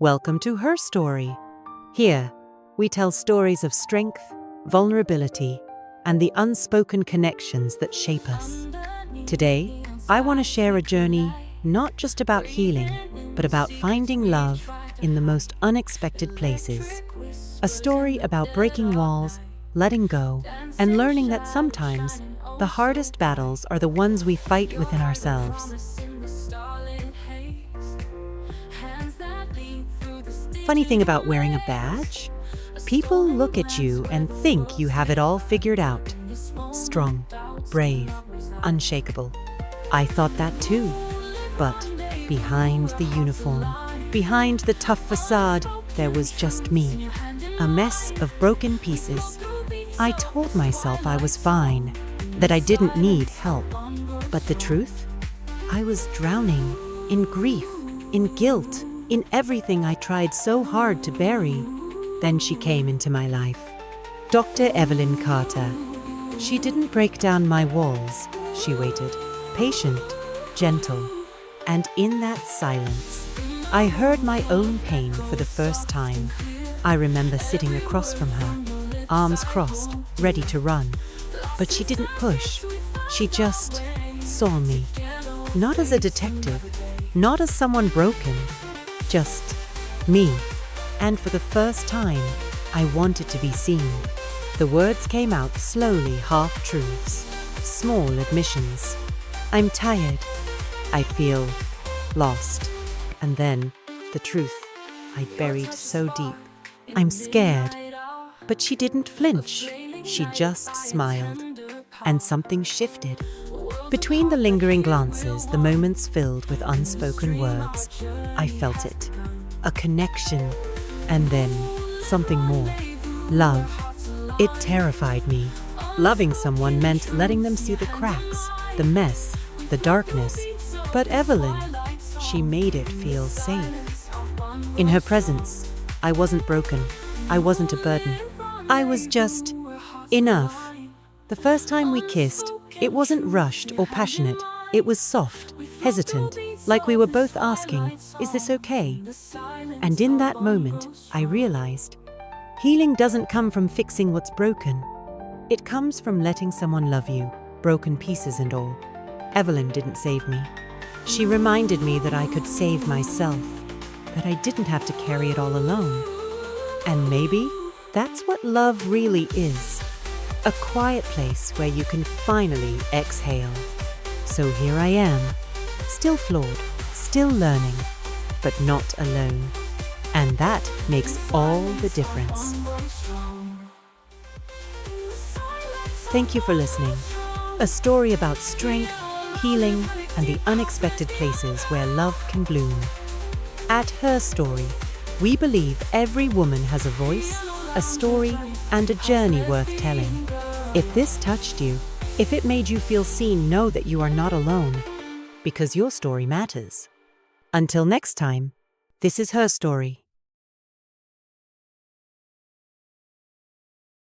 Welcome to Her Story. Here, we tell stories of strength, vulnerability, and the unspoken connections that shape us. Today, I want to share a journey not just about healing, but about finding love in the most unexpected places. A story about breaking walls, letting go, and learning that sometimes the hardest battles are the ones we fight within ourselves. Funny thing about wearing a badge? People look at you and think you have it all figured out. Strong, brave, unshakable. I thought that too. But behind the uniform, behind the tough facade, there was just me. A mess of broken pieces. I told myself I was fine, that I didn't need help. But the truth? I was drowning in grief, in guilt, in everything I tried so hard to bury. Then she came into my life. Dr. Evelyn Carter. She didn't break down my walls. She waited, patient, gentle. And in that silence, I heard my own pain for the first time. I remember sitting across from her, arms crossed, ready to run. But she didn't push. She just saw me. Not as a detective, not as someone broken. Just me. And for the first time, I wanted to be seen. The words came out slowly, half-truths, small admissions. I'm tired. I feel lost. And then, the truth, I buried so deep. I'm scared. But she didn't flinch. She just smiled. And something shifted. Between the lingering glances, the moments filled with unspoken words, I felt it. A connection. And then, something more. Love. It terrified me. Loving someone meant letting them see the cracks, the mess, the darkness. But Evelyn, she made it feel safe. In her presence, I wasn't broken. I wasn't a burden. I was just enough. The first time we kissed, it wasn't rushed or passionate. It was soft, hesitant, like we were both asking, is this okay? And in that moment, I realized, healing doesn't come from fixing what's broken. It comes from letting someone love you, broken pieces and all. Evelyn didn't save me. She reminded me that I could save myself, that I didn't have to carry it all alone. And maybe that's what love really is. A quiet place where you can finally exhale. So here I am, still flawed, still learning, but not alone. And that makes all the difference. Thank you for listening. A story about strength, healing, and the unexpected places where love can bloom. At Her Story, we believe every woman has a voice, a story, and a journey worth telling. If this touched you, if it made you feel seen, know that you are not alone, because your story matters. Until next time, this is Her Story.